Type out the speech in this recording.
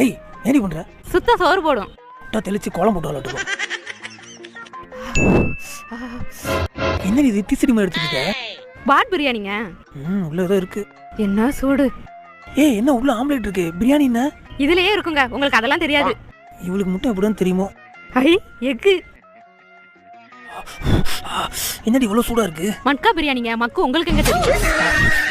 ஏய் ஏடி பண்ற? சுத்த சோறு போடும். முட்டை தெளிச்சு கோலம் போட்டு விளாட்டுக்கோ. என்ன இது டிசிடி மாதிரி எடுத்துக்கிட்ட? பாட் பிரியாணிங்க. உள்ள ஏதோ இருக்கு. என்ன சூடு. ஏய் என்ன உள்ள ஆம்லெட் இருக்கு. பிரியாணி என்ன? இதுலயே இருக்குங்க. உங்களுக்கு அதெல்லாம் தெரியாது. இவளுக்கு முட்டை எப்படின்னு தெரியுமோ? ஐ எக்கு. என்னடி இவ்வளவு சூடா இருக்கு? மட்கா பிரியாணிங்க. மக்கு உங்களுக்கு எங்க தெரியும்?